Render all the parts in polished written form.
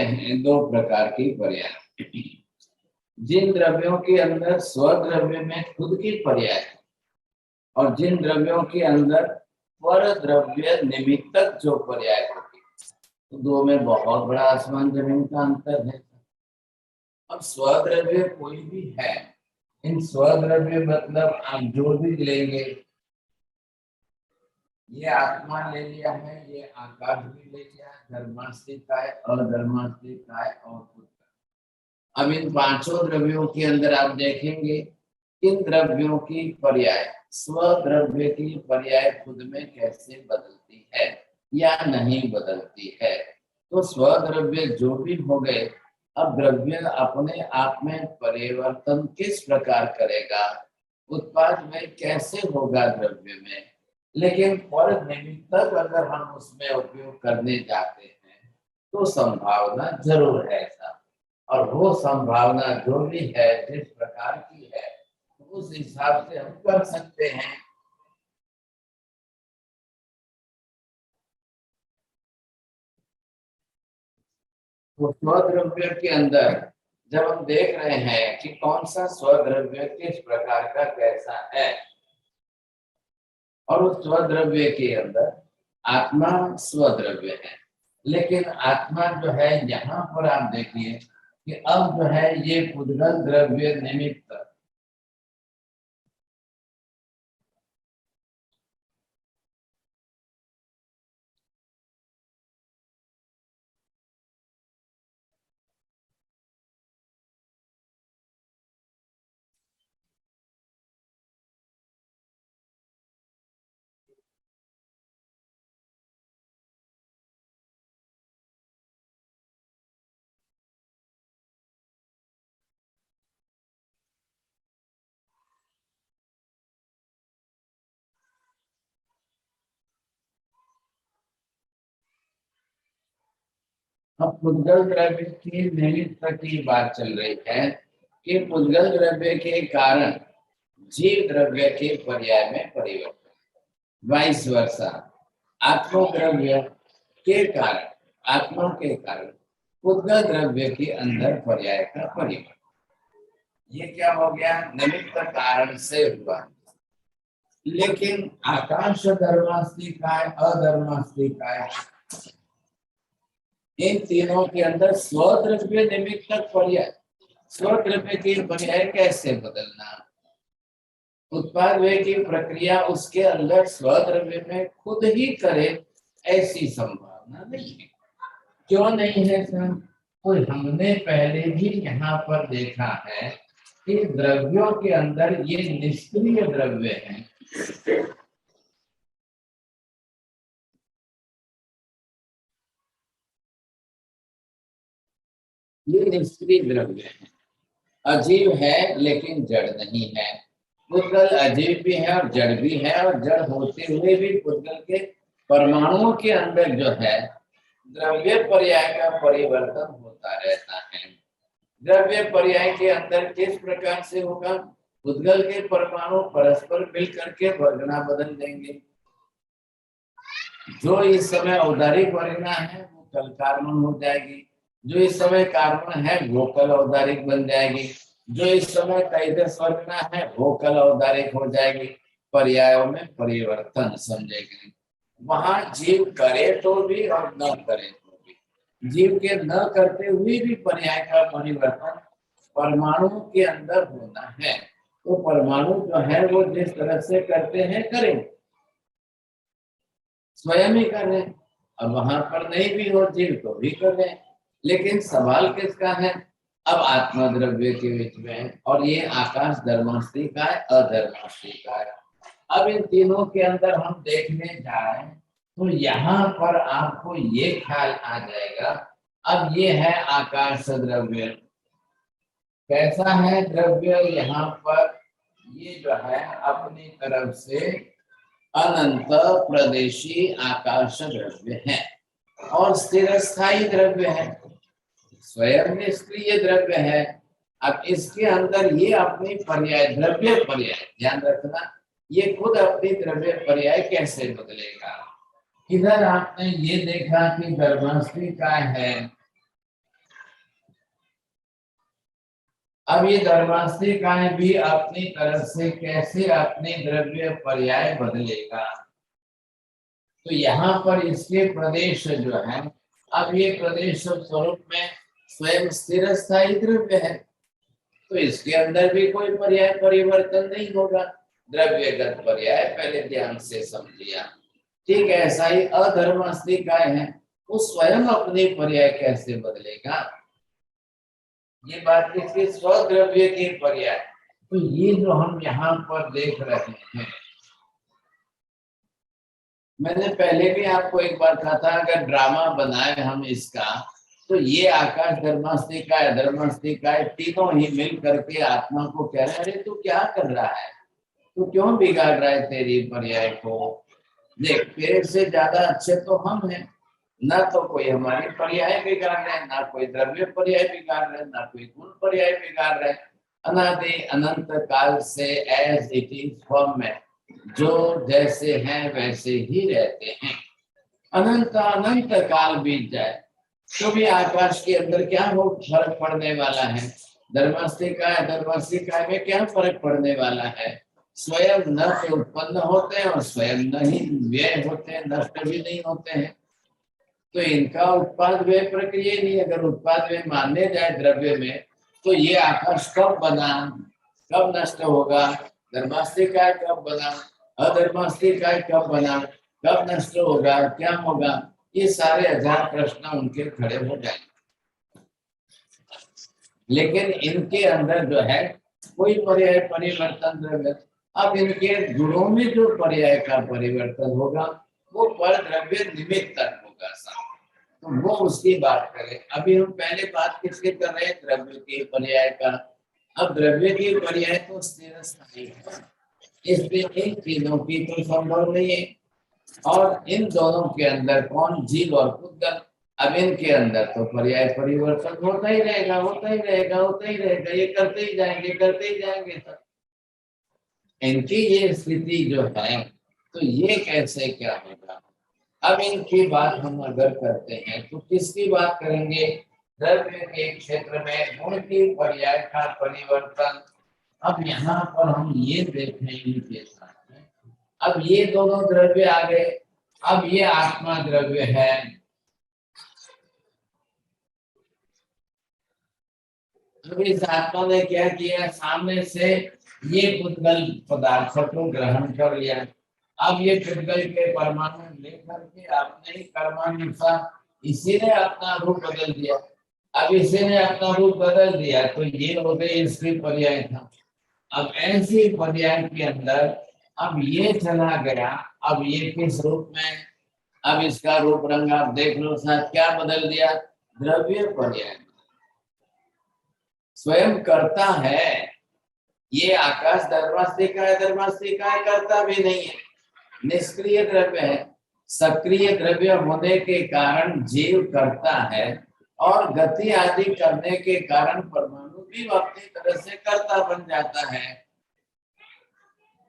हैं दो प्रकार की पर्याय। जिन द्रव्यों के अंदर स्वद्रव्य में खुद की पर्याय है और जिन द्रव्यों के अंदर पर द्रव्य निमित्तक जो पर्याय होती है, तो दो में बहुत बड़ा आसमान जमीन का अंतर है। अब स्वद्रव्य कोई भी है, इन स्वद्रव्य मतलब आप जो भी लेंगे, ये आत्मा ले लिया है, ये आकाश भी ले लिया है, धर्मास्तिक काय, अधर्मास्तिक काय और खुद का। अब इन पांचों द्रव्यों के अंदर आप देखेंगे इन द्रव्यों की पर्याय स्वद्रव्य की पर्याय खुद में कैसे बदलती है या नहीं बदलती है। तो स्वद्रव्य जो भी हो गए, अब द्रव्य अपने आप में परिवर्तन किस प्रकार करेगा, उत्पाद में कैसे होगा द्रव्य में, लेकिन पर निमित्तक अगर हम उसमें उपयोग करने जाते हैं तो संभावना जरूर है ऐसा। और वो संभावना जो भी है जिस प्रकार की है उस हिसाब से हम कर सकते हैं। तो स्वद्रव्य के अंदर जब हम देख रहे हैं कि कौन सा स्वद्रव्य किस प्रकार का कैसा है, और उस स्वद्रव्य के अंदर आत्मा स्वद्रव्य है, लेकिन आत्मा जो है यहाँ पर आप देखिए कि अब जो है ये पुद्गल द्रव्य निमित्त अब पुद्गल द्रव्य की निमित्त की बात चल रही है कि पुद्गल द्रव्य के कारण जीव द्रव्य के पर्याय में परिवर्तन, वाइस वर्सा आत्मद्रव्य के कारण आत्मा के कारण पुद्गल द्रव्य के अंदर पर्याय का परिवर्तन। ये क्या हो गया, निमित्त कारण से हुआ। लेकिन आकाश धर्मास्तिकाय अधर्मास्तिकाय इन तीनों के अंदर स्वद्रव्य निमित्तक पर्याय, स्वद्रव्य की पर्याय कैसे बदलना, उत्पाद व्यय की प्रक्रिया उसके अंदर स्वद्रव्य में खुद ही करे, ऐसी संभावना नहीं है। क्यों नहीं है सर? तो हमने पहले भी यहाँ पर देखा है कि द्रव्यों के अंदर ये निष्क्रिय द्रव्य हैं। ये निष्क्रिय द्रव्य है, अजीव है लेकिन जड़ नहीं है। पुद्गल अजीव भी है और जड़ भी है, और जड़ होते हुए भी पुद्गल के परमाणुओं के अंदर जो है द्रव्य पर्याय का परिवर्तन होता रहता है। द्रव्य पर्याय के अंदर किस प्रकार से होगा, पुद्गल के परमाणु परस्पर मिल करके वर्गना बदल देंगे। जो इस समय औदारिक वर्गना है वो कल कार्बन हो जाएगी, जो इस समय कार्बन है वो कल औदारिक बन जाएगी, जो इस समय कैदस वर्गना है वो कल औदारिक हो जाएगी। पर्यायों में परिवर्तन समझेंगे। वहां जीव करे तो भी और न करे तो भी, जीव के न करते हुए भी पर्याय का परिवर्तन परमाणु के अंदर होना है। तो परमाणु जो है वो जिस तरह से करते हैं करें, स्वयं ही कर रहे। अब वहां पर नहीं भी हो जीव तो भी कर रहे, लेकिन सवाल किसका है, अब आत्मा द्रव्य के बीच में है, और ये आकाश धर्मास्त्री का है अधर्मास्त्री का है। अब इन तीनों के अंदर हम देखने जाए तो यहाँ पर आपको ये ख्याल आ जाएगा, अब ये है आकाश द्रव्य, कैसा है द्रव्य, यहाँ पर ये जो है अपनी तरफ से अनंत प्रदेशी आकाश द्रव्य है और स्थिर स्थायी द्रव्य है, स्वयं निष्क्रिय द्रव्य है। अब इसके अंदर ये अपनी पर्याय द्रव्य पर्याय ध्यान रखना, ये खुद अपनी द्रव्य पर्याय कैसे बदलेगा। इधर आपने ये देखा कि धर्मास्त्री काय है, अब ये धर्मास्तिकाएं भी अपनी तरफ से कैसे अपने द्रव्य पर्याय बदलेगा। तो यहाँ पर इसके प्रदेश जो है, अब ये प्रदेश स्वरूप में स्वयं स्थिर स्थायी द्रव्य है, तो इसके अंदर भी कोई पर्याय परिवर्तन नहीं होगा। द्रव्यगत पर्याय पहले ध्यान से समझिया। ठीक है, ऐसा ही अधर्मास्तिकाएं है, वो स्वयं अपने पर्याय कैसे बदलेगा। ये बात किसके, स्वद्रव्य के पर्याय। तो ये जो हम यहाँ पर देख रहे हैं, मैंने पहले भी आपको एक बार कहा था, अगर ड्रामा बनाए हम इसका, तो ये आकाश धर्मास्तिका है, धर्मास्तिका है, तीनों ही मिल करके आत्मा को कह रहे हैं, अरे तू क्या कर रहा है, तू क्यों बिगाड़ रहा है तेरी पर्याय को। देख, तेरे से ज्यादा अच्छे तो हम हैं, ना तो कोई हमारी पर्याय बिगाड़ रहे, ना कोई द्रव्य पर्याय बिगाड़ रहे, ना कोई गुण पर्याय बिगाड़ रहे। अनादि अनंत काल से एज इट इज फॉर्म में जो जैसे हैं वैसे ही रहते हैं। अनंत अनंत काल बीत जाए तो भी आकाश के अंदर क्या हो फर्क पड़ने वाला है। धर्मास्तिका में क्या फर्क पड़ने वाला है। स्वयं न तो उत्पन्न होते हैं और स्वयं न ही व्यय होते हैं, नष्ट भी नहीं होते हैं। तो इनका उत्पाद व्यय प्रक्रिया नहीं। अगर उत्पाद व्यय मानने जाए द्रव्य में, तो ये आकाश कब बना, कब नष्ट होगा। धर्मास्तिका कब बना, अधर्मास्तिका कब बना, कब नष्ट होगा, क्या होगा, ये सारे हजार प्रश्न उनके खड़े हो जाएंगे। लेकिन इनके अंदर जो है कोई पर्याय परिवर्तन द्रव्य। अब इनके गुणों में जो पर्याय का परिवर्तन होगा वो पर द्रव्य निमित्त होगा साहब। तो वो उसकी बात करें। अभी हम पहले बात किसके कर रहे हैं, द्रव्य के पर्याय का। अब द्रव्य के पर्याय तो स्थिर स्थायी है, इसलिए इन तीनों की तो संभव नहीं है। और इन दोनों के अंदर कौन, जीव और पुद्गल। अब इनके अंदर तो पर्याय परिवर्तन होता ही रहेगा, होता ही रहेगा, होता ही रहेगा, ये करते ही जाएंगे, करते ही जाएंगे सब। इनकी ये स्थिति जो है, तो ये कैसे क्या होगा। अब इनकी बात हम अगर करते हैं तो किसकी बात करेंगे, द्रव्य के क्षेत्र में गुण की पर्याय का परिवर्तन। अब यहाँ पर हम ये देखेंगे इनके साथ में, अब ये दोनों द्रव्य आ गए, अब ये आत्मा द्रव्य है। अब इस आत्मा ने क्या किया, सामने से ये पुद्गल पदार्थ को ग्रहण कर लिया। अब ये पुद्गल के परमाणु लेकर के अपने ही कर्मानुसार इसी ने अपना रूप बदल दिया। अब इसी ने अपना रूप बदल दिया तो ये हो गए इसकी पर्याय था। अब ऐसी पर्याय के अंदर अब ये चला गया, अब ये किस रूप में, अब इसका रूप रंग आप देख लो साथ, क्या बदल दिया, द्रव्य पर्याय स्वयं करता है। ये आकाश धर्मास्तिका है, धर्मास्तिका है करता भी नहीं है, निष्क्रिय द्रव्य है। सक्रिय द्रव्य होने के कारण जीव करता है और गति आदि करने के कारण परमाणु भी अपनी तरह से कर्ता बन जाता है।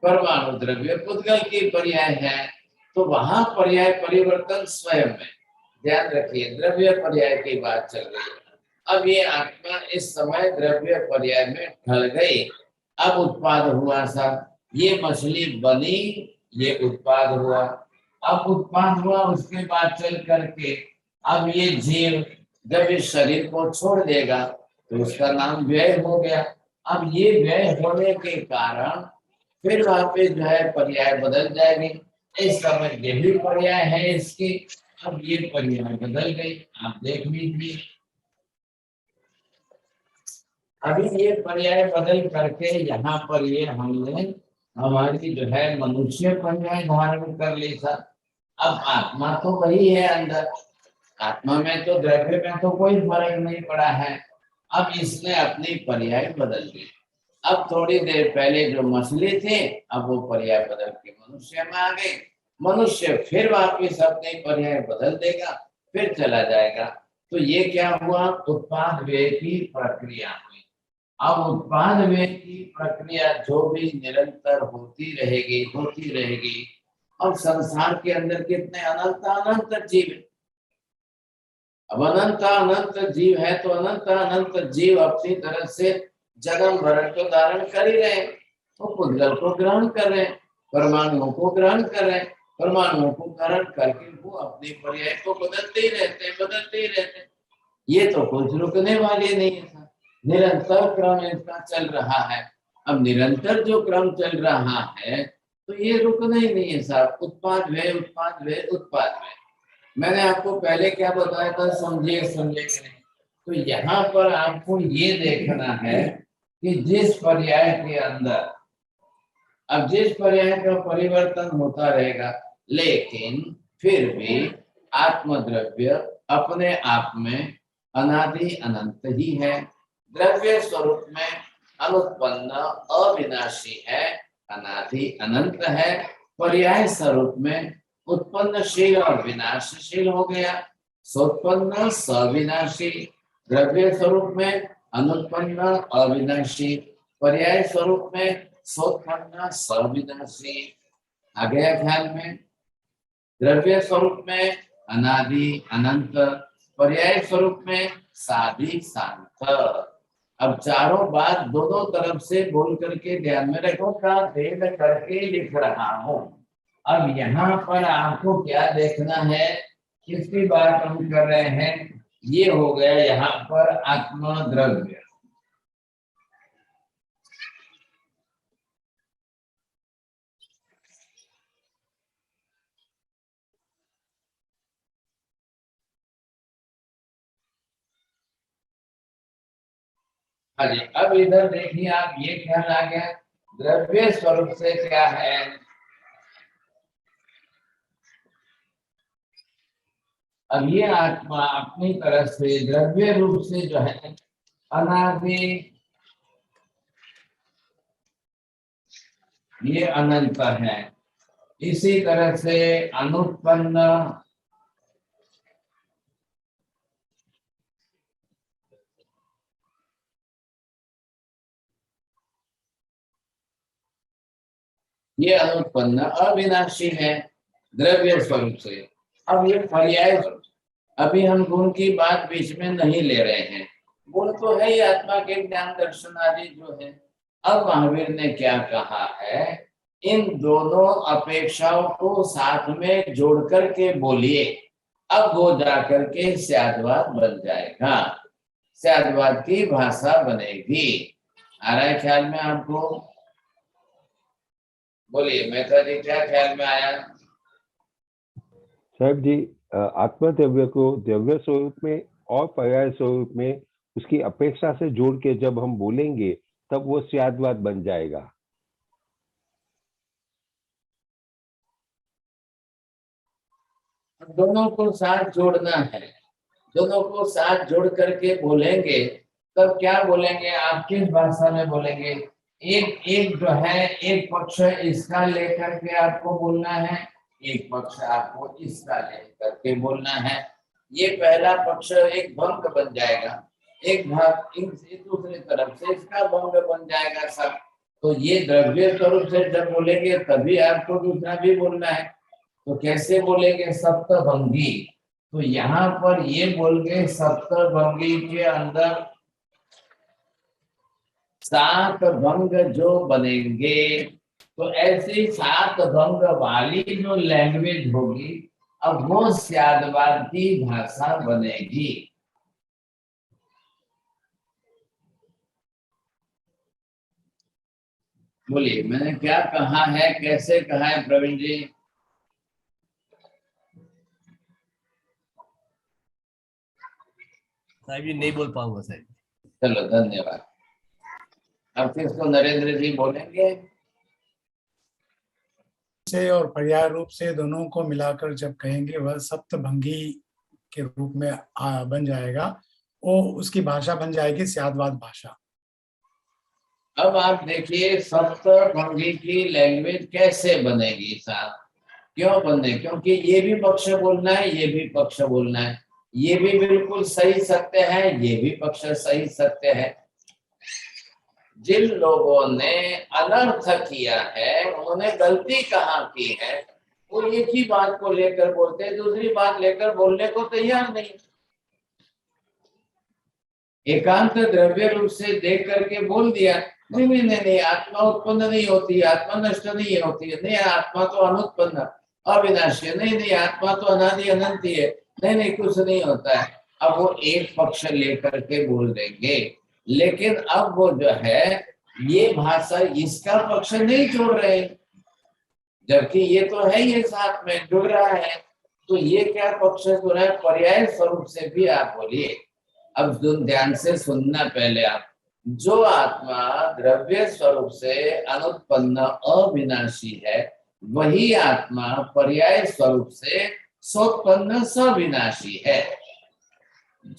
परमाणु द्रव्य पुद्गल की पर्याय है, तो वहां पर्याय परिवर्तन स्वयं में। ध्यान रखिए, द्रव्य पर्याय की बात चल रही है। अब ये आत्मा इस समय द्रव्य पर्याय में ढल गई, अब उत्पाद हुआ सा, ये मछली बनी, ये उत्पाद हुआ। अब उत्पाद हुआ उसके बाद चल करके अब ये जीव जब इस शरीर को छोड़ देगा तो उसका नाम व्यय हो गया। अब ये व्यय होने के कारण फिर वहां पे जो है पर्याय बदल जाएगी। इस समय ये भी पर्याय है इसकी, अब ये पर्याय बदल गई, आप देख लीजिए। अभी ये पर्याय बदल करके यहाँ पर ये हमने हमारी जो है मनुष्य पर्याय धारण कर ली था। अब आत्मा तो वही है अंदर, आत्मा में तो द्रव्य में तो कोई फर्क नहीं पड़ा है। अब इसने अपनी पर्याय बदल दी। अब थोड़ी देर पहले जो मछली थे, अब वो पर्याय बदल के मनुष्य में आ गए। मनुष्य फिर वापिस अपने पर्याय बदल देगा, फिर चला जाएगा। तो ये क्या हुआ, उत्पाद व्यय की प्रक्रिया हुई। अब उत्पाद व्यय की प्रक्रिया जो भी निरंतर होती रहेगी, होती रहेगी। अब संसार के अंदर कितने अनंत अनंत जीव है। अब अनंत अनंत जीव है तो अनंत अनंत जीव अपनी तरह से जन्म भरण तो धारण कर ही रहे, वो पुद्गल को ग्रहण कर रहे हैं, परमाणुओं को ग्रहण कर रहे हैं, परमाणुओं को ग्रहण करके वो अपने पर्याय को बदलते ही रहते हैं, बदलते ही रहते हैं। ये तो कुछ रुकने वाले नहीं है, निरंतर क्रम इसका चल रहा है। अब निरंतर जो क्रम चल रहा है तो ये रुकना ही नहीं है साहब, उत्पाद वे उत्पाद वे उत्पाद वे। मैंने आपको पहले क्या बताया था, समझिए समझे कि नहीं। तो यहाँ पर आपको ये देखना है कि जिस पर्याय के अंदर, अब जिस पर्याय का परिवर्तन होता रहेगा, लेकिन फिर भी आत्मद्रव्य अपने आप में अनादि अनंत ही है। द्रव्य स्वरूप में अनुत्पन्न अविनाशी है, अनादि अनंत है। पर्याय स्वरूप में उत्पन्नशील और विनाशशील हो गया, सोत्पन्न सविनाशी। द्रव्य स्वरूप में अनुत्पन्न अविनाशी, पर्याय स्वरूप में सोत्पन्न सविनाशी। आ गया ख्याल में? द्रव्य स्वरूप में अनादि अनंत, पर्याय स्वरूप में सादि शांत। अब चारों बात दोनों तरफ से बोल करके ध्यान में रखो, का भेद करके लिख रहा हूं। अब यहाँ पर आपको क्या देखना है, किसकी बात हम कर रहे हैं, ये हो गया यहाँ पर आत्मद्रव्य। हाँ जी, अब इधर देखिए आप, ये ख्याल आ गया द्रव्य स्वरूप से क्या है, अब ये आत्मा अपनी तरफ से द्रव्य रूप से जो है अनादि, ये अनंत है। इसी तरह से अनुत्पन्न, ये अनुत्पन्न अविनाशी है द्रव्य स्वरूप से। अब ये पर्याय स्वरूप, अभी हम गुण की बात बीच में नहीं ले रहे हैं, गुण तो है ही आत्मा के ज्ञान दर्शन आदि जो है। अब महावीर ने क्या कहा है, इन दोनों अपेक्षाओं को साथ में जोड़ करके बोलिए, अब वो जाकर के स्याद्वाद बन जाएगा, स्याद्वाद की भाषा बनेगी। आ रहा है ख्याल में आपको? बोलिए मेहता जी, क्या ख्याल में आया? साहब जी, आत्मद्रव्य को द्रव्य स्वरूप में और पर्याय स्वरूप में उसकी अपेक्षा से जोड़ के जब हम बोलेंगे तब वो स्याद्वाद बन जाएगा। दोनों को साथ जोड़ना है, दोनों को साथ जोड़ करके बोलेंगे तब क्या बोलेंगे, आप किस भाषा में बोलेंगे? एक एक जो है, एक पक्ष इसका लेकर के आपको बोलना है, एक पक्ष आपको इसका लेकर के बोलना है। ये पहला पक्ष एक भंग बन जाएगा, एक भाग दूसरी तरफ से इसका भंग बन जाएगा सब। तो ये द्रव्य स्वरूप से जब बोलेंगे तभी आपको दूसरा भी बोलना है। तो कैसे बोलेंगे? सप्तभंगी। तो यहाँ पर ये बोल गए सप्तभंगी के अंदर 7 भंग जो बनेंगे, तो ऐसी 7 भंग वाली जो लैंग्वेज होगी, अब वो स्याद्वाद की भाषा बनेगी। बोलिए मैंने क्या कहा है, कैसे कहा है प्रवीण जी? साहब जी नहीं बोल पाऊंगा साहब। चलो धन्यवाद। अब किसको नरेंद्र जी बोलेंगे? से और पर्याय रूप से दोनों को मिलाकर जब कहेंगे वह सप्तभंगी के रूप में बन जाएगा, वो उसकी भाषा बन जाएगी स्याद्वाद भाषा। अब आप देखिए सप्तभंगी की लैंग्वेज कैसे बनेगी साहब, क्यों बने? क्योंकि ये भी पक्ष बोलना है, ये भी पक्ष बोलना है, ये भी बिल्कुल सही सत्य है, ये भी पक्ष सही सत्य है। जिन लोगों ने अनर्थ किया है, उन्होंने गलती कहाँ की है, वो एक ही बात को लेकर बोलते हैं, दूसरी बात लेकर बोलने को तैयार नहीं। एकांत द्रव्य रूप से देख करके बोल दिया नहीं नहीं नहीं नहीं, आत्मा उत्पन्न नहीं होती, आत्मा नष्ट नहीं होती है, नहीं आत्मा तो अनुत्पन्न अविनाशी है, नहीं नहीं आत्मा तो अनादि अनंत ही है, नहीं नहीं कुछ नहीं होता है। अब वो एक पक्ष लेकर के बोल देंगे, लेकिन अब वो जो है ये भाषा इसका पक्ष नहीं जोड़ रहे, जबकि ये तो है ये साथ में जुड़ रहा है। तो ये क्या पक्ष जुड़ रहा है? पर्याय स्वरूप से भी आप बोलिए। अब ध्यान से सुनना पहले आप। जो आत्मा द्रव्य स्वरूप से अनुत्पन्न अविनाशी है, वही आत्मा पर्याय स्वरूप से सोत्पन्न सविनाशी है।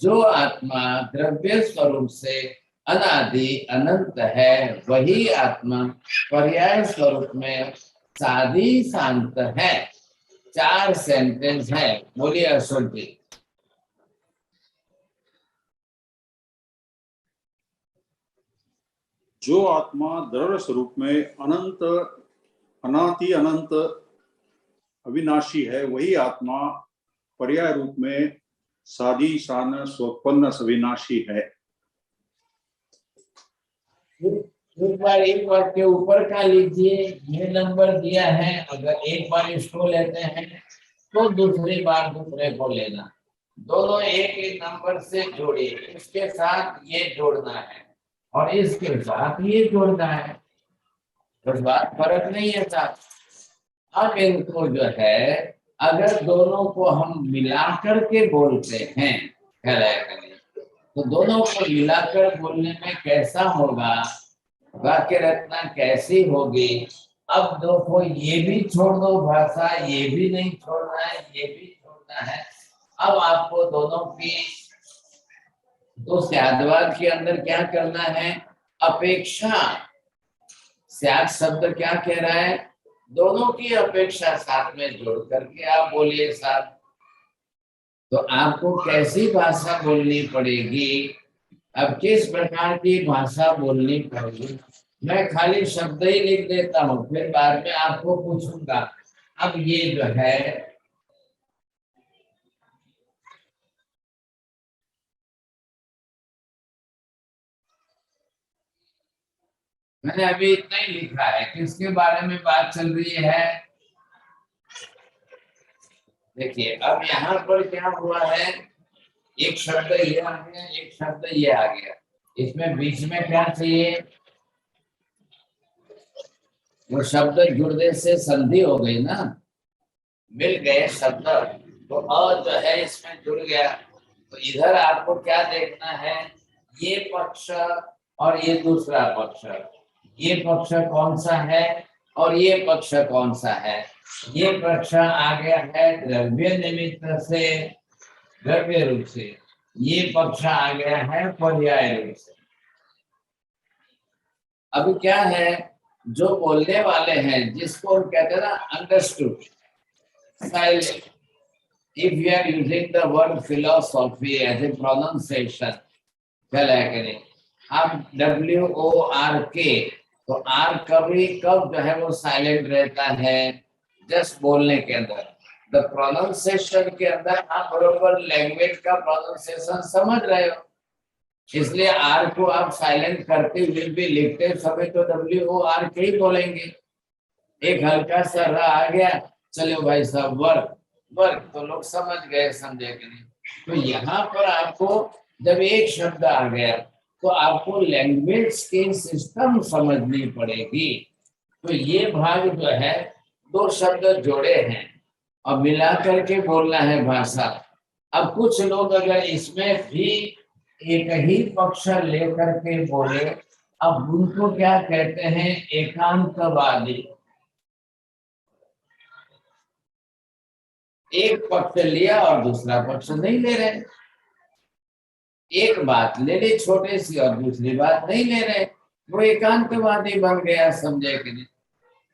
जो आत्मा द्रव्य स्वरूप से अनादि अनंत है, वही आत्मा पर्याय स्वरूप में सादी शांत है। 4 सेंटेंस है, बोलिए अशोक जी। जो आत्मा द्रव्य स्वरूप में अनंत अनादि अनंत अविनाशी है, वही आत्मा पर्याय रूप में सादी शान स्वोत्पन्न सविनाशी है। एक बार के ऊपर का लीजिए, ये नंबर दिया है, अगर एक बार इसको लेते हैं तो दूसरी बार दूसरे को लेना, दोनों एक एक नंबर से जोड़िए। इसके साथ ये जोड़ना है और इसके साथ ये जोड़ना है, बस बात फर्क नहीं है साथ। अब इनको जो है अगर दोनों को हम मिलाकर के बोलते हैं तो दोनों को मिलाकर बोलने में कैसा होगा, वाक्य रचना कैसी होगी। अब देखो ये भी छोड़ दो भाषा, ये भी नहीं छोड़ना है, ये भी छोड़ना है। अब आपको दोनों की तो स्यादवाद के अंदर क्या करना है? अपेक्षा। स्याद शब्द क्या कह रहा है? दोनों की अपेक्षा साथ में जोड़ करके आप बोलिए साथ। तो आपको कैसी भाषा बोलनी पड़ेगी? अब किस प्रकार की भाषा बोलनी पड़ेगी? मैं खाली शब्द ही लिख देता हूँ, फिर बाद में आपको पूछूंगा। अब ये जो है मैंने अभी इतना ही लिखा है, किसके बारे में बात चल रही है? देखिए अब यहाँ पर क्या हुआ है, एक शब्द ये आ गया, एक शब्द ये आ गया, इसमें बीच में क्या चाहिए? वो शब्द जुड़ने से संधि हो गई ना, मिल गए शब्द, तो अ जो है इसमें जुड़ गया। तो इधर आपको क्या देखना है? ये पक्ष और ये दूसरा पक्ष, ये पक्ष कौन सा है और ये पक्ष कौन सा है? ये पक्ष आ गया है द्रव्य निमित्त से, द्रव्य रूप से, ये पक्ष आ गया है पर्याय रूप से। अभी क्या है, जो बोलने वाले हैं जिसको हम कहते हैं ना understood, silent. If we are using the word philosophy as a pronunciation, चल है कि नहीं? अब WORK, तो R कभी कब जो है वो साइलेंट रहता है? जस्ट बोलने के अंदर, द प्रोनाउंसिएशन के अंदर आप बरोबर लैंग्वेज का प्रोनाउंसिएशन समझ रहे हो, इसलिए R को आप साइलेंट करते हुए भी लिखते समय तो WORK ही बोलेंगे। एक हल्का सा र आ गया, चलो भाई साहब वर्क वर्क, तो लोग समझ गए, समझे कि नहीं? तो यहाँ पर आपको जब एक शब्द आ गया तो आपको लैंग्वेज के सिस्टम समझनी पड़ेगी। तो ये भाग जो है 2 शब्द जोड़े हैं और मिला करके बोलना है भाषा। अब कुछ लोग अगर इसमें भी एक ही पक्ष लेकर के बोले, अब उनको क्या कहते हैं? एकांतवादी। एक पक्ष लिया और दूसरा पक्ष नहीं ले रहे, एक बात ले ली छोटे सी और दूसरी बात नहीं ले रहे, वो एकांतवादी बन गया, समझे कि नहीं?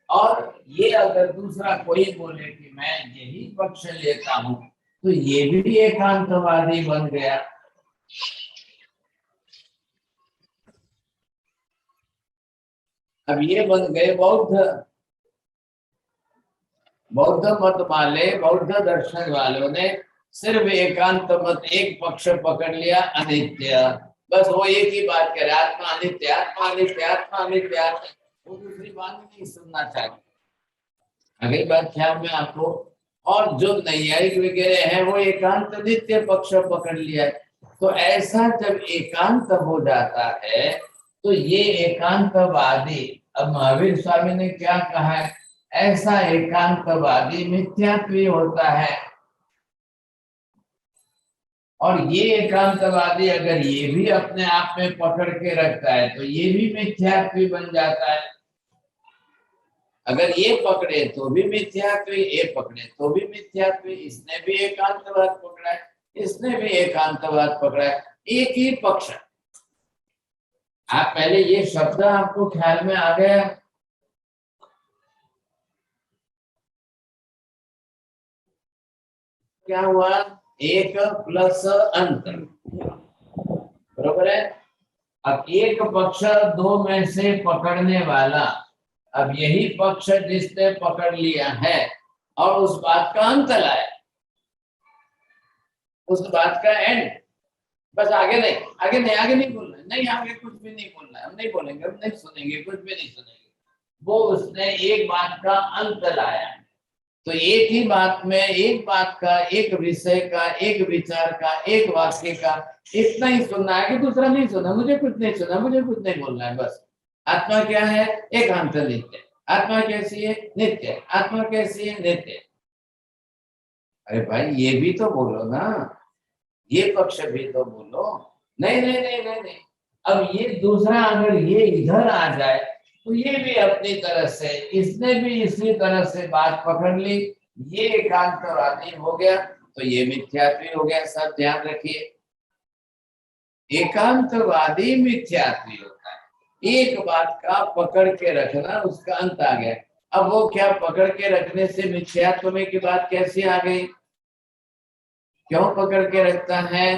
और ये अगर दूसरा कोई बोले कि मैं यही पक्ष लेता हूं, तो ये भी एकांतवादी बन गया। अब ये बन गए बौद्ध। बौद्ध मत वाले, बौद्ध दर्शन वालों ने सिर्फ एकांत मत, एक पक्ष पकड़ लिया, अनित्य। बस वो एक ही बात करे, आत्मा अनित्य, आत्मा अनित्य, आत्मा अनित्य, आत्मा, वो दूसरी बात नहीं सुनना चाहते। अगली बात ख्याल में आपको, और जो नैयायिक वगैरह है वो एकांत नित्य पक्ष पकड़ लिया है। तो ऐसा जब एकांत हो जाता है तो ये एकांतवादी, अब महावीर स्वामी ने क्या कहा है, ऐसा एकांतवादी मिथ्यात्वी होता है। और ये एकांतवादी अगर ये भी अपने आप में पकड़ के रखता है तो ये भी मिथ्यात्वी बन जाता है। अगर ये पकड़े तो भी मिथ्यात्वी, ये पकड़े तो भी मिथ्यात्वी। इसने भी एकांतवाद पकड़ा है, इसने भी एकांतवाद पकड़ा है, एक ही पक्ष। आप पहले ये शब्द आपको ख्याल में आ गया, क्या हुआ, एक प्लस अंतर, बरोबर है। अब एक पक्ष दो में से पकड़ने वाला, अब यही पक्ष जिसने पकड़ लिया है और उस बात का अंत लाया, उस बात का एंड, बस आगे नहीं, आगे नहीं, आगे नहीं बोलना, नहीं आगे कुछ भी नहीं बोलना है, हम नहीं बोलेंगे, हम नहीं सुनेंगे, कुछ भी नहीं सुनेंगे। वो उसने एक बात का अंत लाया। तो एक ही बात में, एक बात का, एक विषय का, एक विचार का, एक वाक्य का इतना ही सुनना है कि दूसरा नहीं सुना, मुझे कुछ नहीं सुना, मुझे कुछ नहीं बोलना है। बस आत्मा क्या है, एकांत नित्य। आत्मा कैसी है, नित्य। आत्मा कैसी है, नित्य। अरे भाई ये भी तो बोलो ना, ये पक्ष भी तो बोलो। नहीं नहीं नहीं नहीं नहीं, अब ये दूसरा अगर ये इधर आ जाए तो ये भी अपनी तरह से, इसने भी इसी तरह से बात पकड़ ली, ये एकांतवादी हो गया तो ये मिथ्यात्वी हो गया। सब ध्यान रखिए, एकांतवादी मिथ्यात्वी होता है। एक बात का पकड़ के रखना, उसका अंत आ गया। अब वो क्या पकड़ के रखने से मिथ्यात्व में की बात कैसे आ गई, क्यों पकड़ के रखता है।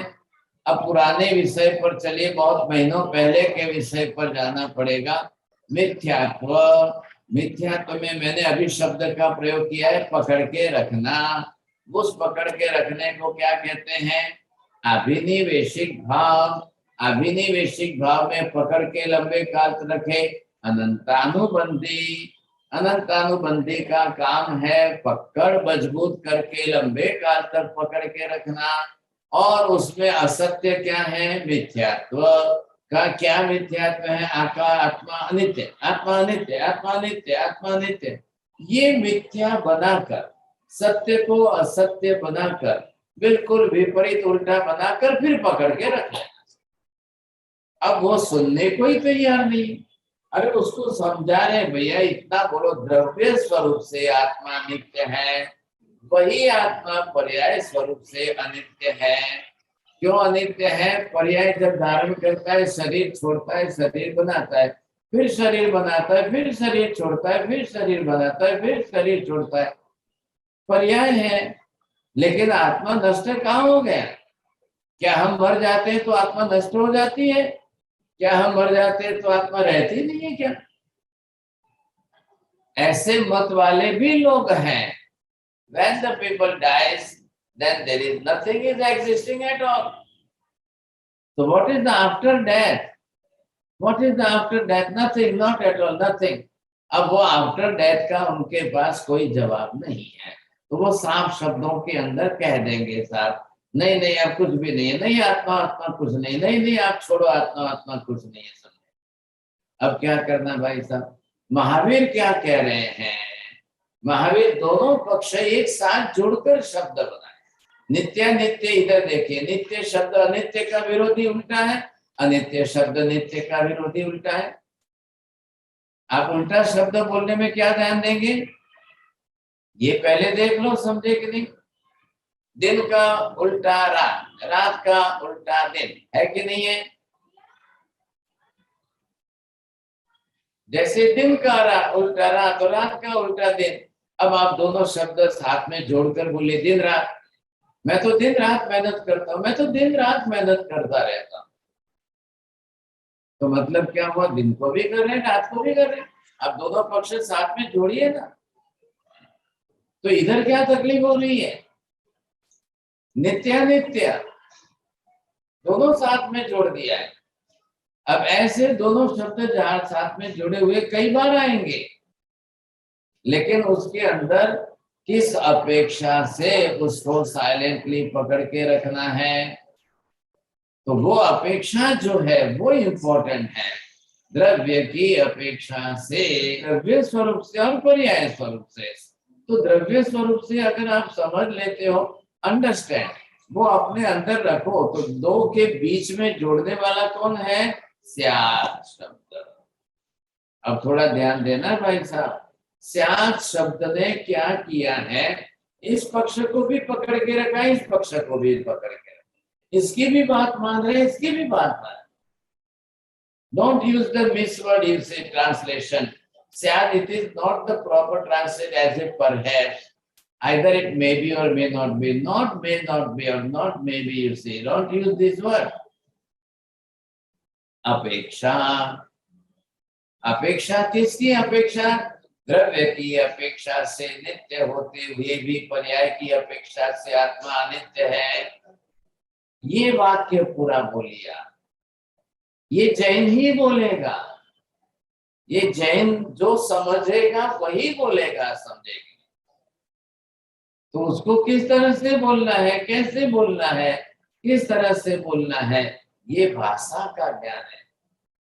अब पुराने विषय पर चलिए, बहुत महीनों पहले के विषय पर जाना पड़ेगा। मिथ्यात्व, मिथ्यात्व में मैंने अभी शब्द का प्रयोग किया है, पकड़ के रखना। उस पकड़ के रखने को क्या कहते हैं, अभिनिवेशिक भाव। अभिनिवेशिक भाव में पकड़ के लंबे काल तक रखे। अनंतानुबंधी, अनंतानुबंधी का काम है पकड़ मजबूत करके लंबे काल तक पकड़ के रखना। और उसमें असत्य क्या है, मिथ्यात्व का। क्या मिथ्यात्व है, आत्मा अनित्य, आत्मा अनित्य, आत्मा अनित्य, आत्मा अनित्य। ये मिथ्या बनाकर, सत्य को असत्य बनाकर, बिल्कुल विपरीत उल्टा बनाकर फिर पकड़ के रख लेना। अब वो सुनने को ही तैयार नहीं। अरे उसको समझा रहे भैया, इतना बोलो, द्रव्य स्वरूप से आत्मा नित्य है, वही आत्मा पर्याय स्वरूप से अनित्य है। क्यों अनित्य है, पर्याय जब धारण करता है, शरीर छोड़ता है, शरीर बनाता है, फिर शरीर बनाता है, फिर शरीर छोड़ता है, फिर शरीर बनाता है, फिर शरीर छोड़ता है, पर्याय है। लेकिन आत्मा नष्ट कहाँ हो गया। क्या हम मर जाते हैं तो आत्मा नष्ट हो जाती है, क्या हम मर जाते हैं तो आत्मा रहती नहीं है क्या। ऐसे मत वाले भी लोग हैं। When the people dies, then there is nothing is existing at all. So what is the after death? What is the after death? Nothing, not at all, nothing. अब वो आफ्टर डेथ का उनके पास कोई जवाब नहीं है, तो वो साफ शब्दों के अंदर कह देंगे साहब, नहीं नहीं अब कुछ भी नहीं है, नहीं आत्मा, आत्मा कुछ नहीं, नहीं नहीं आप छोड़ो, आत्मा, आत्मा कुछ नहीं है। समझे अब क्या करना भाई साहब। महावीर क्या कह रहे हैं, महावीर दोनों पक्ष एक साथ जुड़कर शब्द बनाए। नित्य नित्य, इधर देखिए, नित्य शब्द अनित्य का विरोधी उल्टा है, अनित्य शब्द नित्य का विरोधी उल्टा है। आप उल्टा शब्द बोलने में क्या ध्यान देंगे, ये पहले देख लो, समझे कि नहीं। दिन का उल्टा रात, रात का उल्टा दिन, है कि नहीं है। जैसे दिन का उल्टा रात और रात का उल्टा दिन। अब आप दोनों शब्द साथ में जोड़कर बोले दिन रात। मैं तो दिन रात मेहनत करता हूं, मैं तो दिन रात मेहनत करता रहता हूं। तो मतलब क्या हुआ, दिन को भी कर रहे हैं, रात को भी कर रहे हैं। अब दोनों पक्ष साथ में जोड़िए ना। तो इधर क्या तकलीफ हो रही है, नित्य नित्य दोनों साथ में जोड़ दिया है। अब ऐसे दोनों शब्द जहां साथ में जुड़े हुए कई बार आएंगे, लेकिन उसके अंदर किस अपेक्षा से उसको साइलेंटली पकड़ के रखना है, तो वो अपेक्षा जो है वो इम्पोर्टेंट है। द्रव्य की अपेक्षा से, द्रव्य स्वरूप से और पर्याय स्वरूप से। तो द्रव्य स्वरूप से अगर आप समझ लेते हो, अंडरस्टैंड, वो अपने अंदर रखो, तो दो के बीच में जोड़ने वाला कौन है? स्यात् शब्द। अब थोड़ा ध्यान देना भाई साहब, स्यात् शब्द ने क्या किया है? इस पक्ष को भी पकड़ के रखा, इस पक्ष को भी पकड़ के रखा, इसकी भी बात मान रहे, इसकी भी बात मान रहे। Don't use the misword usage translation. Syad, it is not the proper translation as a perhaps. Either it may be or may not be. Not may not be or not may be, you see. Don't use this word. अपेक्षा, अपेक्षा किसकी अपेक्षा? द्रव्य की अपेक्षा से नित्य होते हुए भी पर्याय की अपेक्षा से आत्मा अनित्य है। ये वाक्य पूरा बोलिया, ये जैन ही बोलेगा, ये जैन जो समझेगा वही बोलेगा, समझेगा। तो उसको किस तरह से बोलना है, कैसे बोलना है, किस तरह से बोलना है, ये भाषा का ज्ञान है।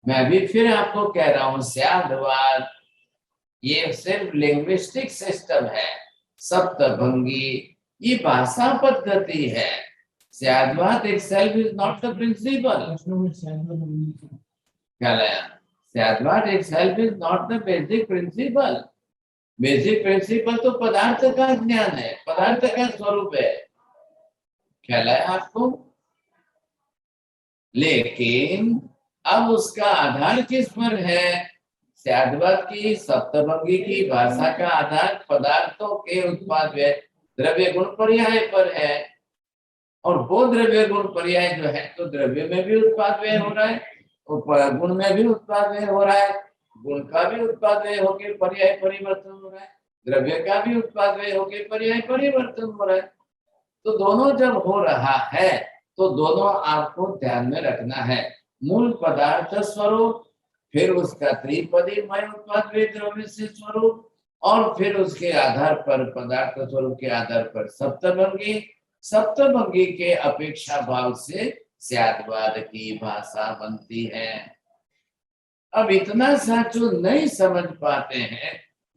मैं अभी फिर आपको कह रहा हूं, स्याद्वाद ये सिर्फ लिंग्विस्टिक सिस्टम है, सप्तभंगी ये भाषा पद्धति है। स्याद्वाद itself is not the principle. क्या लाया? स्याद्वाद itself is not the basic principle. Basic principle तो पदार्थ का ज्ञान है, पदार्थ का स्वरूप है, ख्याल है आपको। लेकिन अब उसका आधार किस पर है? स्याद्वाद की, सप्तभंगी की भाषा का आधार पदार्थों के उत्पाद द्रव्य गुण पर्याय पर है। और वो द्रव्य गुण पर्याय जो है, तो द्रव्य में भी उत्पाद व्यय हो रहा है, गुण में भी उत्पाद व्यय हो रहा है, गुण का भी उत्पाद व्यय होकर पर्याय परिवर्तन हो रहा है, द्रव्य का भी उत्पाद व्यय होकर पर्याय परिवर्तन हो रहा है। तो दोनों जब हो रहा है, तो दोनों आपको ध्यान में रखना है। मूल पदार्थ स्वरूप, फिर उसका त्रिपदी मय उत्पाद व्यय द्रव्य से स्वरूप, और फिर उसके आधार पर पदार्थ स्वरूप के आधार पर सप्तभंगी, सप्तभंगी के अपेक्षा भाव से स्याद्वाद की भाषा बनती है। अब इतना सा जो नहीं समझ पाते हैं,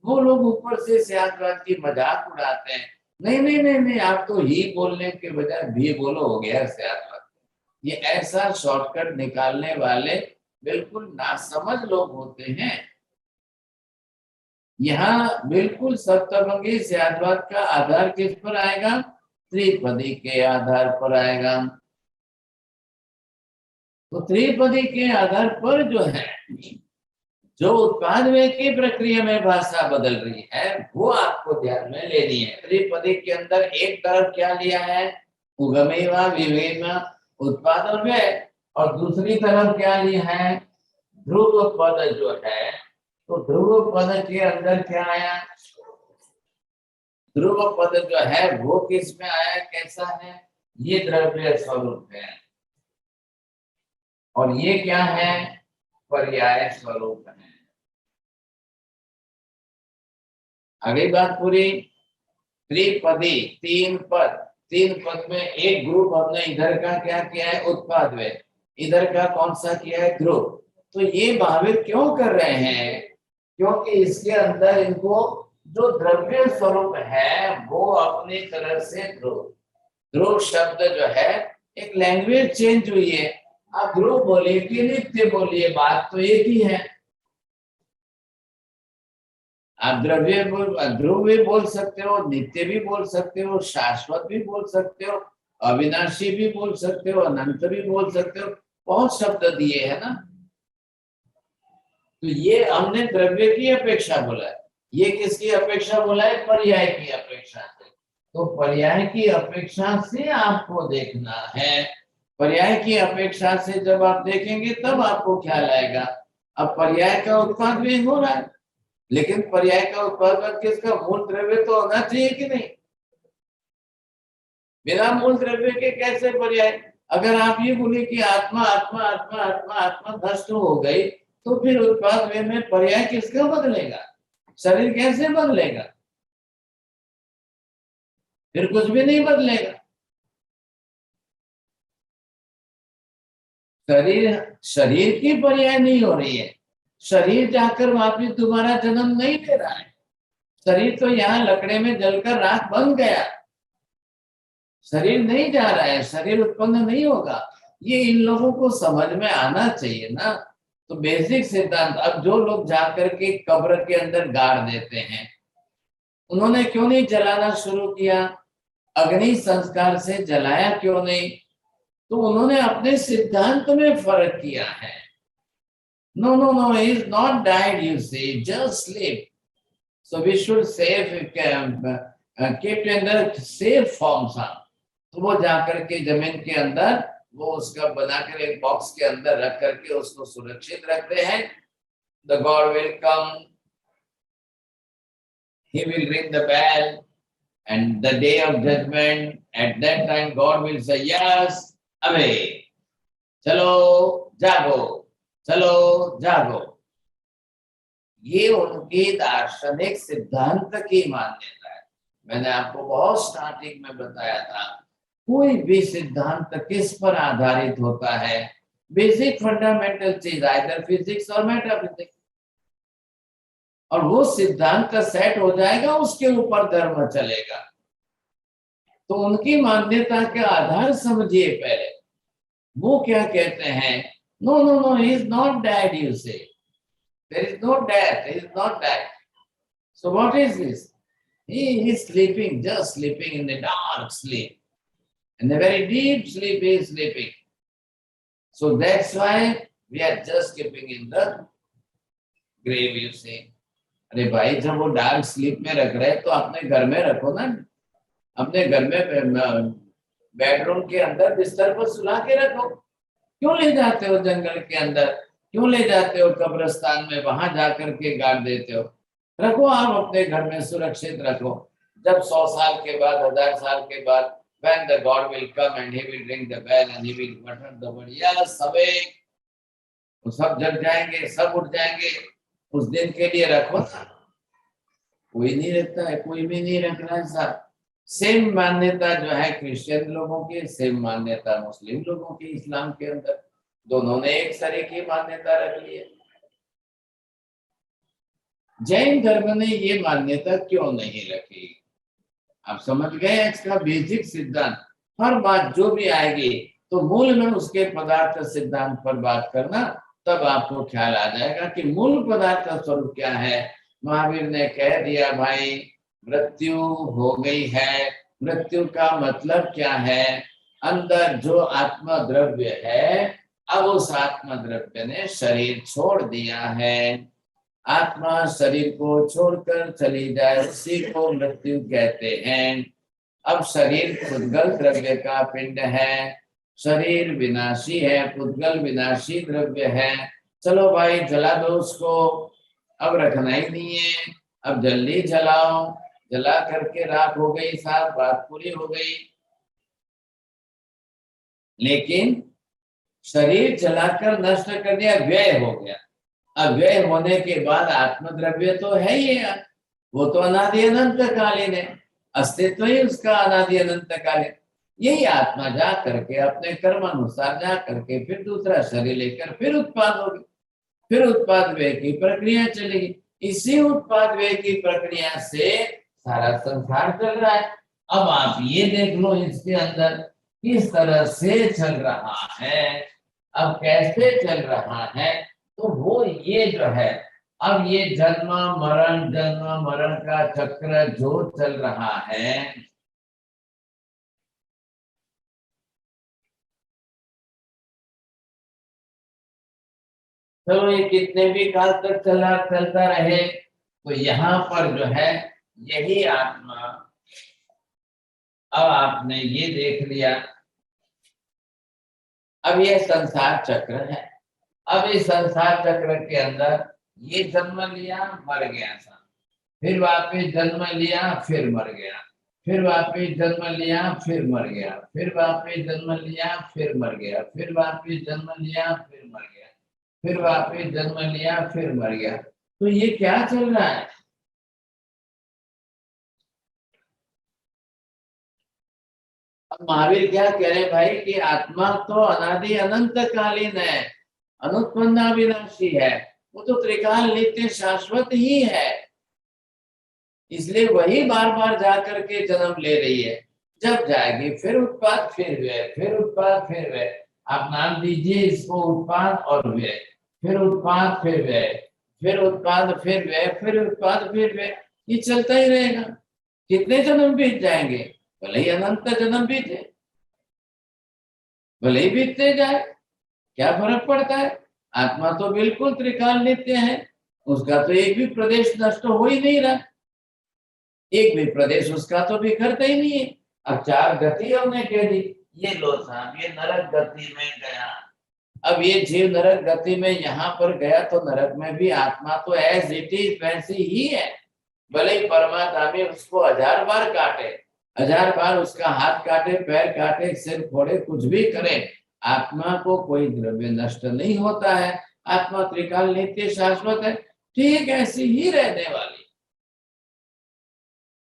वो लोग ऊपर से स्याद्वाद की मजाक उड़ाते हैं। नहीं नहीं नहीं नहीं, आप तो ही बोलने के बजाय भी बोलो, हो गया स्याद्वाद। ये ऐसा शॉर्टकट निकालने वाले बिल्कुल नासमझ लोग होते हैं। यहाँ बिल्कुल सप्तभंगी स्याद्वाद का आधार किस पर आएगा? त्रिपदी के आधार पर आएगा। तो त्रिपदी के आधार पर जो है, जो उत्पाद व्यय की प्रक्रिया में भाषा बदल रही है, वो आपको ध्यान में लेनी है। त्रिपदी के अंदर एक तरफ क्या लिया है? उगमेवा विवेमा उत्पाद और व्यय, और दूसरी तरफ क्या लिया है? ध्रुव पद जो है। तो ध्रुव पद के अंदर क्या आया? ध्रुव पद जो है वो किस में आया, कैसा है? ये द्रव्य स्वरूप है, और ये क्या है? पर्याय स्वरूप है। अगली बात पूरी। त्रिपदी, तीन पद में एक ग्रुप हमने इधर का क्या किया है? उत्पाद व्यय। इधर का कौन सा किया है? ध्रुव। तो ये भावित क्यों कर रहे हैं? क्योंकि इसके अंदर इनको जो द्रव्य स्वरूप है वो अपनी तरह से ध्रुव शब्द जो है, एक लैंग्वेज चेंज हुई है। आप ध्रुव बोलिए कि नित्य बोलिए, बात तो एक ही है। आप ध्रुव भी बोल सकते हो, नित्य भी बोल सकते हो, शाश्वत भी बोल सकते हो, अविनाशी भी बोल सकते हो, अनंत भी बोल सकते हो। बहुत शब्द दिए है ना। तो ये हमने द्रव्य की अपेक्षा बोला है, ये किसकी अपेक्षा बोला है? पर्याय की अपेक्षा से। तो पर्याय की अपेक्षा से आपको देखना है। पर्याय की अपेक्षा से जब आप देखेंगे तब आपको ख्याल आएगा। अब पर्याय का उत्पाद भी हो रहा है, लेकिन पर्याय का उत्पादन किसका? मूल द्रव्य तो होना चाहिए कि नहीं? बिना मूल द्रव्य के कैसे पर्याय? अगर आप ये बोले कि आत्मा आत्मा आत्मा आत्मा आत्मा नष्ट हो गई, तो फिर उत्पाद वे में पर्याय किसका बदलेगा? शरीर कैसे बदलेगा? फिर कुछ भी नहीं बदलेगा। शरीर की पर्याय नहीं हो रही है। शरीर जाकर वापिस दोबारा जन्म नहीं ले रहा है। शरीर तो यहाँ लकड़े में जलकर राख बन गया, शरीर नहीं जा रहा है, शरीर उत्पन्न नहीं होगा। ये इन लोगों को समझ में आना चाहिए ना। तो बेसिक सिद्धांत, अब जो लोग जाकर के कब्र के अंदर गाड़ देते हैं, उन्होंने क्यों नहीं जलाना शुरू किया? अग्नि संस्कार से जलाया क्यों नहीं? तो उन्होंने अपने सिद्धांत में फर्क किया है। No no no, he is not died, you see, just sleep. So we should keep in the safe form. तो वो जाकर के जमीन के अंदर वो उसका बनाकर एक बॉक्स के अंदर रख करके उसको सुरक्षित रखते हैं। The God will come, He will ring the bell, and the day of judgment, at that time God will say, yes, away, चलो जागो, चलो जागो। ये उनकी दार्शनिक सिद्धांत की मान्यता है। मैंने आपको बहुत स्टार्टिंग में बताया था, कोई भी सिद्धांत किस पर आधारित होता है? बेसिक फंडामेंटल चीज, आइदर फिजिक्स और मेटाफिजिक्स, और वो सिद्धांत का सेट हो जाएगा, उसके ऊपर धर्म चलेगा। तो उनकी मान्यता के आधार समझिए पहले। वो क्या कहते हैं? No no no, he is not dead, you say there is no death, he is not dead. So what is this? He is sleeping, just sleeping in the dark sleep. In a very deep sleep he is sleeping. So that's why we are just keeping in the grave, you see. अरे भाई, जब वो dark sleep में रख रहे तो अपने घर में रखो ना, अपने घर में बेडरूम के अंदर बिस्तर पर सुला के रखो। क्यों ले जाते हो जंगल के अंदर? क्यों ले जाते हो कब्रिस्तान में? वहां जाकर के गाड़ देते हो। रखो आप अपने घर में, सुरक्षित रखो। जब 100 साल के बाद, 1000 साल के बाद, when the God will come and he will ring the bell and he will mutter the word, yes, awake, तो सब जग जाएंगे, सब उठ जाएंगे। उस दिन के लिए रखो ना। कोई नहीं रखता है, कोई भी नहीं रख रहा है साहब। सेम मान्यता जो है क्रिश्चियन लोगों की, सेम मान्यता मुस्लिम लोगों की इस्लाम के अंदर, दोनों ने एक तरह की मान्यता रख ली है। जैन धर्म ने ये मान्यता क्यों नहीं रखी? आप समझ गए इसका बेसिक सिद्धांत। हर बात जो भी आएगी तो मूल में उसके पदार्थ सिद्धांत पर बात करना, तब आपको ख्याल आ जाएगा कि मूल पदार्थ का स्वरूप क्या है। महावीर ने कह दिया, भाई मृत्यु हो गई है। मृत्यु का मतलब क्या है? अंदर जो आत्मा द्रव्य है, अब उस आत्मा द्रव्य ने शरीर छोड़ दिया है। आत्मा शरीर को छोड़कर चली जाए, उसी को मृत्यु कहते हैं। अब शरीर पुद्गल द्रव्य का पिंड है, शरीर विनाशी है, पुद्गल विनाशी द्रव्य है। चलो भाई जला दो उसको, अब रखना ही नहीं है, अब जल्दी जलाओ। जला करके राख हो गई, साथ बात पूरी हो गई। लेकिन शरीर जलाकर नष्ट कर दिया, व्यय हो गया। अब व्यय होने के बाद आत्मद्रव्य तो है ही है, वो तो अनादि अनंत कालीन है, अस्तित्व ही उसका अनादि अनंत कालीन। यही आत्मा जा करके अपने कर्म अनुसार जा करके फिर दूसरा शरीर लेकर फिर उत्पाद होगी, फिर उत्पाद व्यय की प्रक्रिया चलेगी। इसी उत्पाद व्यय की प्रक्रिया से सारा संसार चल रहा है। अब आप ये देख लो इसके अंदर किस तरह से चल रहा है। अब कैसे चल रहा है? तो वो ये जो है, अब ये जन्म मरण का चक्र जो चल रहा है, चलो ये कितने भी काल तक चलता रहे, तो यहाँ पर जो है यही आत्मा, अब आपने ये देख लिया, अब ये संसार चक्र है। अब इस संसार चक्र के अंदर ये जन्म लिया, मर गया था, फिर वापस जन्म लिया, फिर मर गया, फिर वापिस जन्म लिया, फिर मर गया, फिर वापिस जन्म लिया, फिर मर गया, फिर वापिस जन्म लिया, फिर मर गया, फिर वापिस जन्म लिया, फिर मर गया। तो ये क्या चल रहा है? अब महावीर क्या कह रहे हैं भाई कि आत्मा तो अनादि अनंत कालीन है, अनुत्पन्ना विनाशी है, वो तो त्रिकाल नित्य शाश्वत ही है, इसलिए वही बार बार जा करके जन्म ले रही है। जब जाएगी फिर उत्पाद, फिर व्यय, फिर उत्पाद, फिर व्यय। आप नाम दीजिए इसको उत्पाद और व्यय, फिर उत्पाद, फिर व्यय, फिर उत्पाद, फिर व्यय, फिर उत्पाद, फिर व्यय, ये चलता ही रहेगा। कितने जन्म बीत जाएंगे? भले ही अनंत जन्म बीते, भले ही बीतते जाए, क्या फर्क पड़ता है? आत्मा तो बिल्कुल त्रिकाल नित्य है, उसका तो एक भी प्रदेश नष्ट हो ही नहीं रहा, एक भी प्रदेश उसका तो बिखरता ही नहीं है। अब चार गति हमने कह दी, ये लो साहब, ये नरक गति में गया। अब ये जीव नरक गति में यहाँ पर गया तो नरक में भी आत्मा तो एज इट इज वैसी ही है, भले ही परमात्मा उसको 1000 बार काटे, 1000 बार उसका हाथ काटे, पैर काटे, सिर फोड़े, कुछ भी करे, आत्मा को कोई द्रव्य नष्ट नहीं होता है। आत्मा त्रिकाल नित्य शाश्वत है, ठीक ऐसी ही रहने वाली।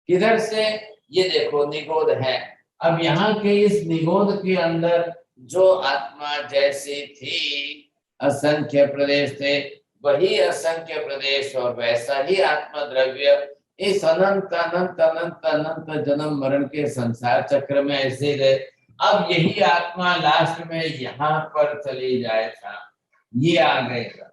किधर से? ये देखो निगोद है। अब यहाँ के इस निगोद के अंदर जो आत्मा जैसी थी, असंख्य प्रदेश थे, वही असंख्य प्रदेश और वैसा ही आत्मा द्रव्य इस अनंत अनंत अनंत अनंत जन्म मरण के संसार चक्र में ऐसे रहे। अब यही आत्मा लास्ट में यहाँ पर चली जाएगा, ये आ गएगा।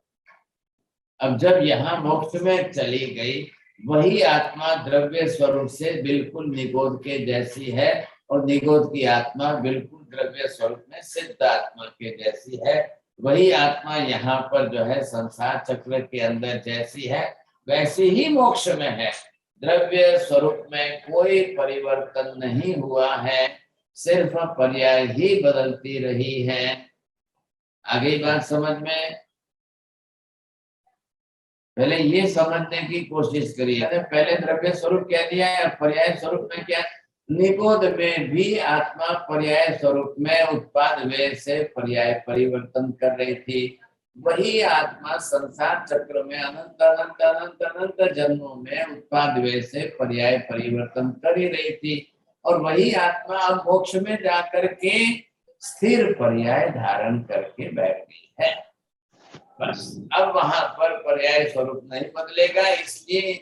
अब जब यहाँ मोक्ष में चली गई, वही आत्मा द्रव्य स्वरूप से बिल्कुल निगोद के जैसी है, और निगोद की आत्मा बिल्कुल द्रव्य स्वरूप में सिद्ध आत्मा के जैसी है। वही आत्मा यहाँ पर जो है संसार चक्र के अंदर जैसी है वैसी ही मोक्ष में है। द्रव्य स्वरूप में कोई परिवर्तन नहीं हुआ है, सिर्फ पर्याय ही बदलती रही है। आगे बात समझ में? पहले ये समझने की कोशिश करिए। पहले द्रव्य स्वरूप कह दिया है, पर्याय स्वरूप में क्या? निगोद में भी आत्मा पर्याय स्वरूप में उत्पाद व्यय से पर्याय परिवर्तन कर रही थी। वही आत्मा संसार चक्र में अनंत अनंत अनंत अनंत जन्मों में उत्पाद व्यय से पर्याय परिवर्तन कर ही रही थी, और वही आत्मा अब मोक्ष में जाकर के स्थिर पर्याय धारण करके बैठ गई है। बस अब वहां पर पर्याय स्वरूप नहीं बदलेगा, इसलिए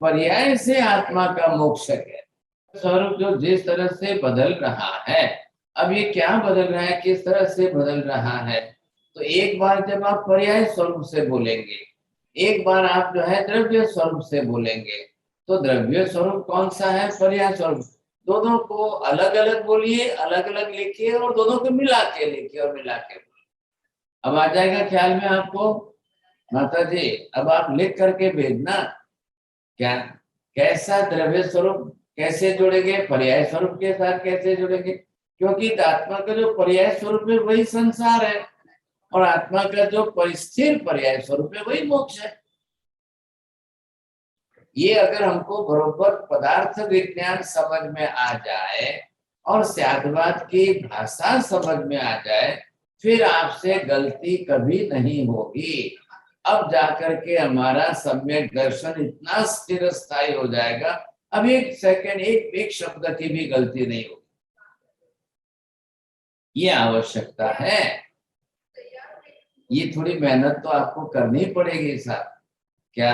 पर्याय से आत्मा का मोक्ष है। स्वरूप जो जिस तरह से बदल रहा है, अब ये क्या बदल रहा है, किस तरह से बदल रहा है? तो एक बार जब आप पर्याय स्वरूप से बोलेंगे, एक बार आप जो है द्रव्य स्वरूप से बोलेंगे, तो द्रव्य स्वरूप कौन सा है, पर्याय स्वरूप, दोनों को अलग अलग बोलिए, अलग अलग लिखिए, और दोनों को मिला के लिखिए और मिला के बोलिए। अब आ जाएगा ख्याल में आपको माता जी? अब आप लिख करके भेजना क्या, कैसा द्रव्य स्वरूप कैसे जुड़ेंगे, पर्याय स्वरूप के साथ कैसे जुड़ेंगे, क्योंकि आत्मा का जो पर्याय स्वरूप है वही संसार है, और आत्मा का जो परिस्थिर पर्याय स्वरूप है वही मोक्ष है। ये अगर हमको बरोबर पदार्थ विज्ञान समझ में आ जाए और शायदवाद की भाषा समझ में आ जाए, फिर आपसे गलती कभी नहीं होगी। अब जाकर के हमारा सम्यक दर्शन इतना स्थिर स्थायी हो जाएगा, अब एक सेकंड एक शब्द की भी गलती नहीं होगी। ये आवश्यकता है, ये थोड़ी मेहनत तो आपको करनी पड़ेगी साहब। क्या